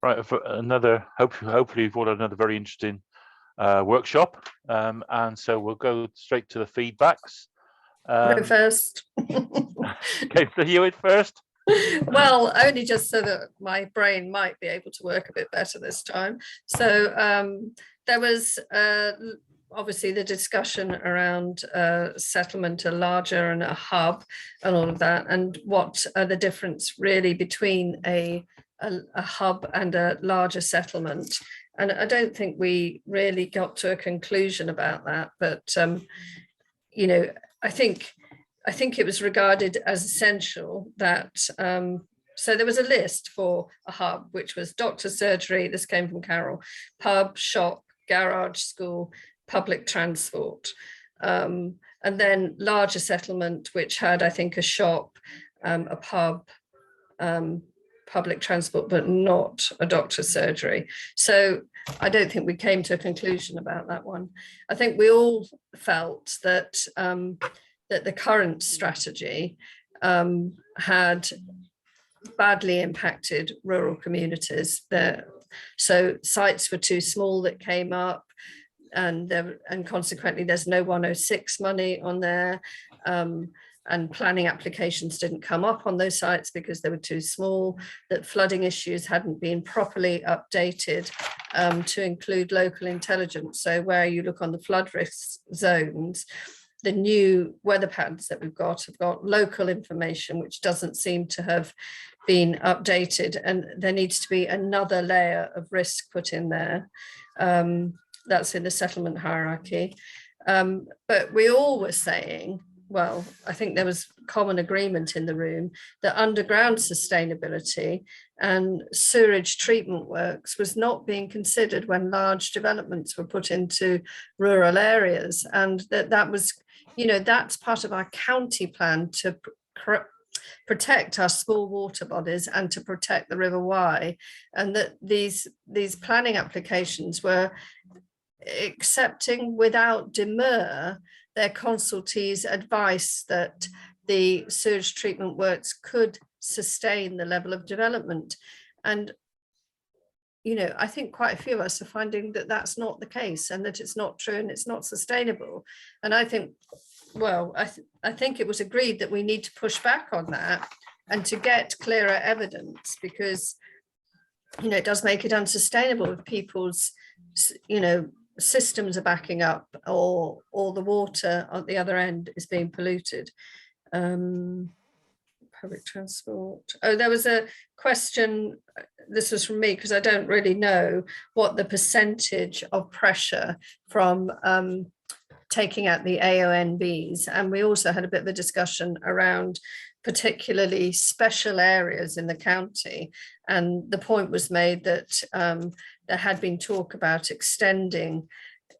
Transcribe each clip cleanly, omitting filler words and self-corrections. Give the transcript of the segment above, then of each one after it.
Right, for another, hopefully you've got another very interesting workshop, and so we'll go straight to the feedbacks. Go first. Okay, so you went first. Well, only just so that my brain might be able to work a bit better this time. So there was obviously the discussion around settlement, a larger and a hub and all of that, and what are the difference really between a hub and a larger settlement. And I don't think we really got to a conclusion about that, but you know, I think it was regarded as essential that so there was a list for a hub, which was doctor, surgery, this came from Carol, pub, shop, garage, school, public transport, and then larger settlement, which had, I think, a shop, a pub, public transport, but not a doctor's surgery. So I don't think we came to a conclusion about that one. I think we all felt that that the current strategy had badly impacted rural communities. So sites were too small that came up, and consequently there's no 106 money on there. And planning applications didn't come up on those sites because they were too small, that flooding issues hadn't been properly updated to include local intelligence. So where you look on the flood risk zones, the new weather patterns that we've got have got local information, which doesn't seem to have been updated. And there needs to be another layer of risk put in there. That's in the settlement hierarchy. But we all were saying, well, I think there was common agreement in the room that underground sustainability and sewage treatment works was not being considered when large developments were put into rural areas. And that was, you know, that's part of our county plan to protect our small water bodies and to protect the River Wye. And that these planning applications were accepting without demur their consultees' advice that the sewage treatment works could sustain the level of development. And, you know, I think quite a few of us are finding that that's not the case, and that it's not true and it's not sustainable. And I think, well, I think it was agreed that we need to push back on that and to get clearer evidence, because, you know, it does make it unsustainable if people's, you know, systems are backing up, or the water at the other end is being polluted. Public transport. Oh, there was a question, this was from me because I don't really know what the percentage of pressure from taking out the AONBs. And we also had a bit of a discussion around particularly special areas in the county. And the point was made that there had been talk about extending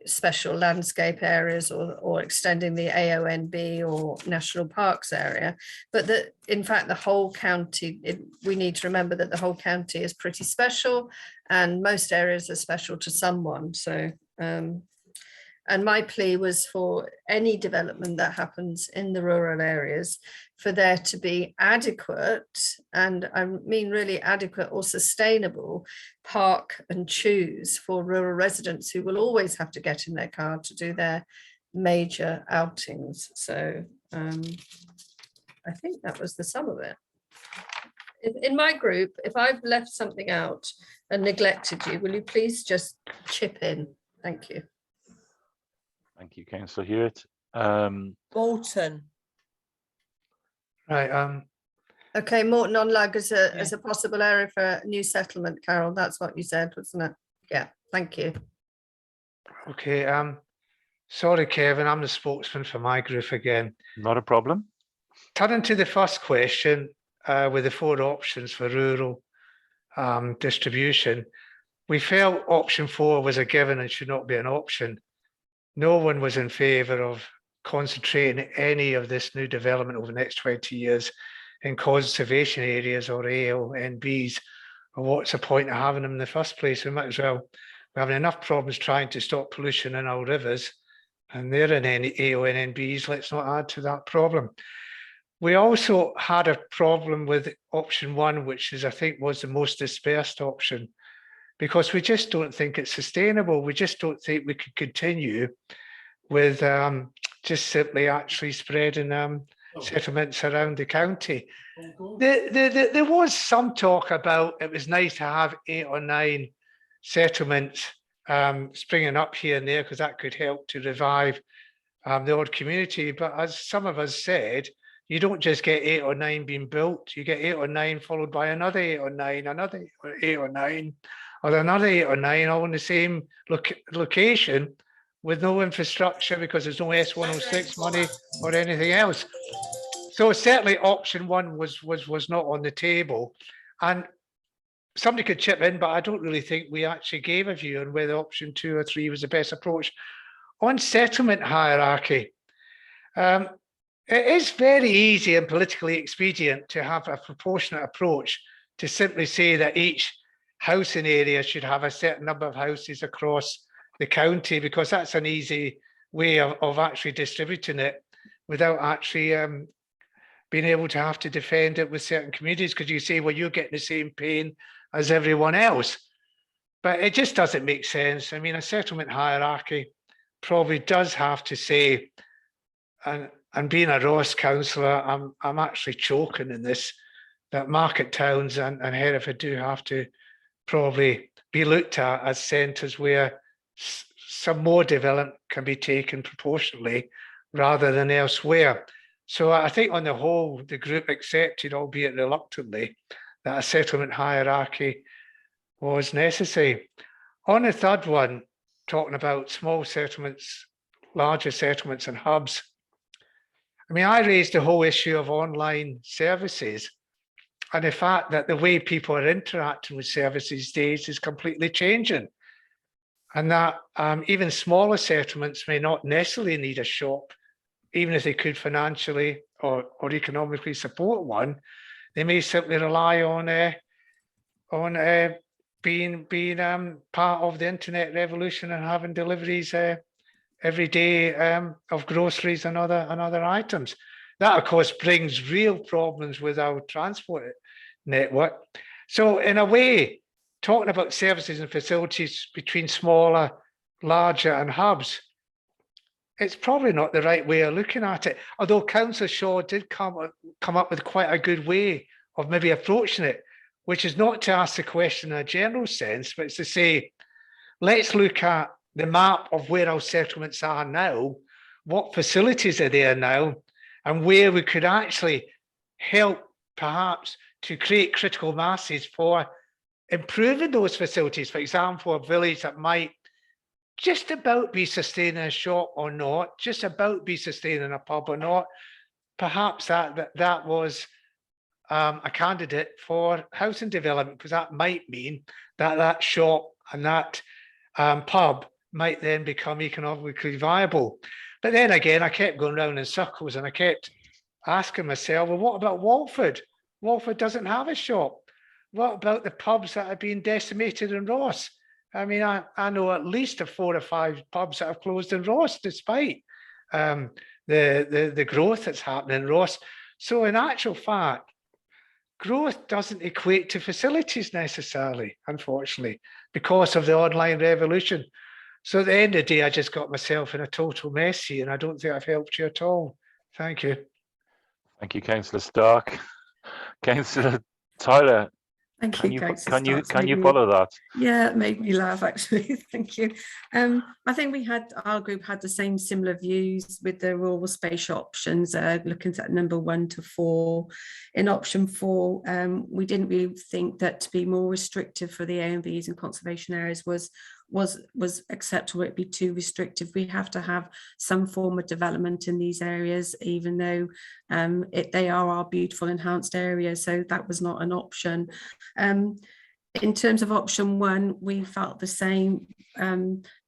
special landscape areas or extending the AONB or national parks area, but that in fact the whole county, we need to remember that the whole county is pretty special, and most areas are special to someone. So and my plea was for any development that happens in the rural areas for there to be adequate, and I mean really adequate or sustainable, park and choose for rural residents who will always have to get in their car to do their major outings. So I think that was the sum of it. In my group, if I've left something out and neglected you, will you please just chip in? Thank you. Thank you, Councillor Hewitt. Bolton. Right. Okay, Morton on Lug as a possible area for a new settlement, Carol. That's what you said, wasn't it? Yeah, thank you. Okay. Sorry, Kevin, I'm the spokesman for my group again. Not a problem. Turning to the first question, with the 4 options for rural distribution, we felt option 4 was a given and should not be an option. No one was in favour of concentrating any of this new development over the next 20 years in conservation areas or AONBs. Or what's the point of having them in the first place? We might as well, we're having enough problems trying to stop pollution in our rivers, and they're in any AONBs. Let's not add to that problem. We also had a problem with option 1, which is, I think, was the most dispersed option, because we just don't think it's sustainable. We just don't think we could continue with just simply actually spreading settlements around the county. There was some talk about it was nice to have 8 or 9 settlements springing up here and there, because that could help to revive the odd community. But as some of us said, you don't just get 8 or 9 being built. You get 8 or 9 followed by another 8 or 9, another 8 or 9, or another 8 or 9, all in the same location with no infrastructure, because there's no S106 money or anything else. So certainly option 1 was not on the table. And somebody could chip in, but I don't really think we actually gave a view on whether option 2 or 3 was the best approach. On settlement hierarchy, it is very easy and politically expedient to have a proportionate approach, to simply say that each housing area should have a certain number of houses across the county, because that's an easy way of actually distributing it without actually being able to have to defend it with certain communities, because you say, well, you're getting the same pain as everyone else. But it just doesn't make sense. I mean, a settlement hierarchy probably does have to say, and being a Ross councillor, I'm actually choking in this, that market towns and Hereford do have to probably be looked at as centres where some more development can be taken proportionally rather than elsewhere. So I think on the whole, the group accepted, albeit reluctantly, that a settlement hierarchy was necessary. On the third one, talking about small settlements, larger settlements and hubs, I mean, I raised the whole issue of online services and the fact that the way people are interacting with services these days is completely changing. And that even smaller settlements may not necessarily need a shop, even if they could financially or economically support one. They may simply rely on being part of the internet revolution and having deliveries every day of groceries and other items. That, of course, brings real problems with our transport network. So in a way, talking about services and facilities between smaller, larger and hubs, it's probably not the right way of looking at it. Although Councillor Shaw did come up with quite a good way of maybe approaching it, which is not to ask the question in a general sense, but it's to say, let's look at the map of where our settlements are now, what facilities are there now, and where we could actually help perhaps to create critical masses for improving those facilities. For example, a village that might just about be sustaining a shop or not, just about be sustaining a pub or not, perhaps that was a candidate for housing development, because that might mean that that shop and that pub might then become economically viable. But then again, I kept going round in circles and I kept asking myself, well, what about Walford? Walford doesn't have a shop. What about the pubs that have been decimated in Ross? I mean, I know at least of 4 or 5 pubs that have closed in Ross, despite the growth that's happening in Ross. So in actual fact, growth doesn't equate to facilities necessarily, unfortunately, because of the online revolution. So at the end of the day, I just got myself in a total mess here, and I don't think I've helped you at all. Thank you. Thank you, Councillor Stark. Councillor Tyler, Thank you, can you follow that? Yeah, it made me laugh actually. Thank you. I think our group had the same similar views with the rural spatial options, looking at number 1 to 4. In option 4, we didn't really think that to be more restrictive for the AMBs and conservation areas was acceptable. It'd be too restrictive. We have to have some form of development in these areas, even though they are our beautiful enhanced areas. So that was not an option. In terms of option 1, we felt the same.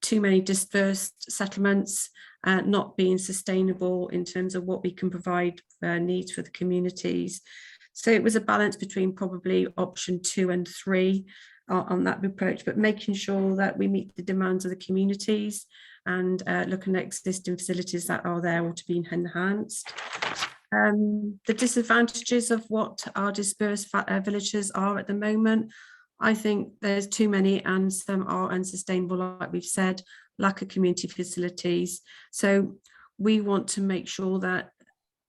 Too many dispersed settlements, not being sustainable in terms of what we can provide needs for the communities. So it was a balance between probably option 2 and 3 on that approach, but making sure that we meet the demands of the communities and looking at existing facilities that are there or to be enhanced. The disadvantages of what our dispersed villages are at the moment, I think there's too many and some are unsustainable, like we've said, lack of community facilities. So we want to make sure that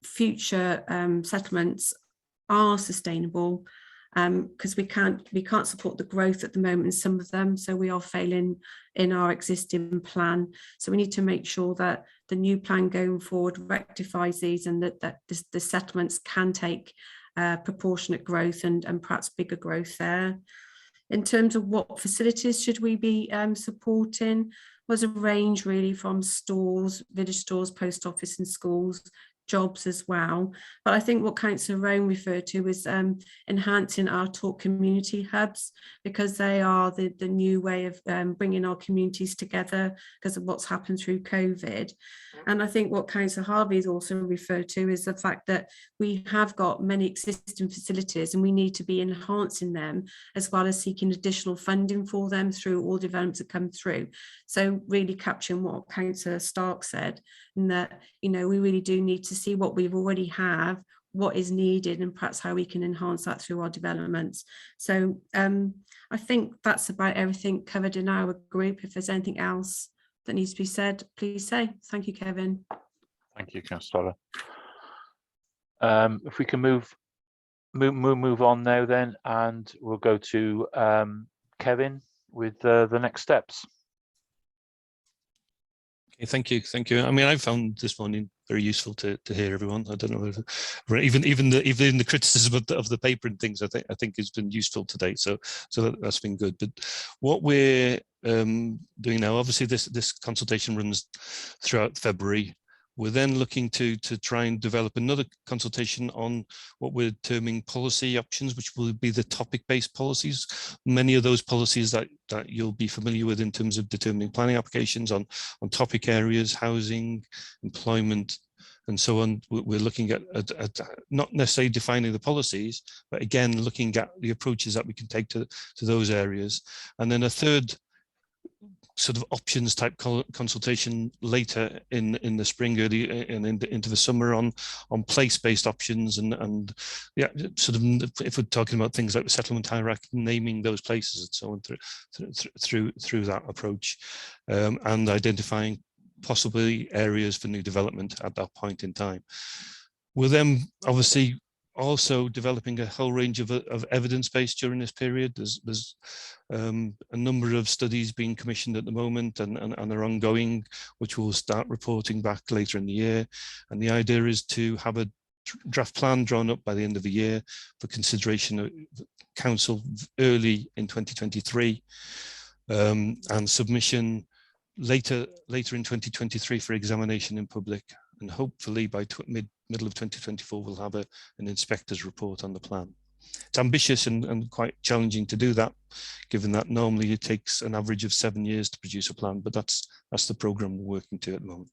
future settlements are sustainable, because we can't support the growth at the moment in some of them, so we are failing in our existing plan. So we need to make sure that the new plan going forward rectifies these, and that the settlements can take proportionate growth and perhaps bigger growth there. In terms of what facilities should we be supporting, was a range really, from stores, village stores, post office and schools, jobs as well. But I think what Councillor Rowan referred to is enhancing our talk community hubs, because they are the new way of bringing our communities together because of what's happened through COVID. And I think what Councillor Harvey has also referred to is the fact that we have got many existing facilities and we need to be enhancing them, as well as seeking additional funding for them through all developments that come through. So really capturing what Councillor Stark said, and that, you know, we really do need to see what we've already have, what is needed, and perhaps how we can enhance that through our developments. So I think that's about everything covered in our group. If there's anything else that needs to be said, please say. Thank you, Kevin. Thank you, Councillor. If we can move on now then, and we'll go to Kevin with the next steps. Okay, thank you. I mean, I found this morning very useful to hear everyone. I don't know if, even the criticism of the paper and things, I think has been useful today. So that's been good. But what we're doing now, obviously this consultation runs throughout February. We're then looking to try and develop another consultation on what we're terming policy options, which will be the topic-based policies. Many of those policies that you'll be familiar with in terms of determining planning applications on topic areas, housing, employment, and so on. We're looking at not necessarily defining the policies, but again, looking at the approaches that we can take to those areas. And then a third sort of options type consultation later in the spring, early and into the summer on place-based options and yeah, sort of, if we're talking about things like the settlement hierarchy, naming those places and so on through that approach, and identifying possibly areas for new development at that point in time. We're then obviously also developing a whole range of evidence base during this period. There's a number of studies being commissioned at the moment and are ongoing, which we'll start reporting back later in the year. And the idea is to have a draft plan drawn up by the end of the year for consideration of council early in 2023, and submission later in 2023 for examination in public. And hopefully by middle of 2024, we'll have an inspector's report on the plan. It's ambitious and quite challenging to do that, given that normally it takes an average of 7 years to produce a plan, but that's the program we're working to at the moment.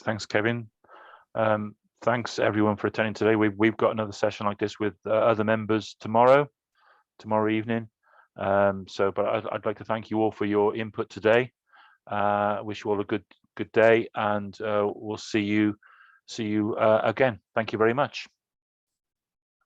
Thanks, Kevin. Thanks everyone for attending today. We've got another session like this with other members tomorrow evening. But I'd like to thank you all for your input today. Wish you all a good day, and we'll see you again. Thank you very much.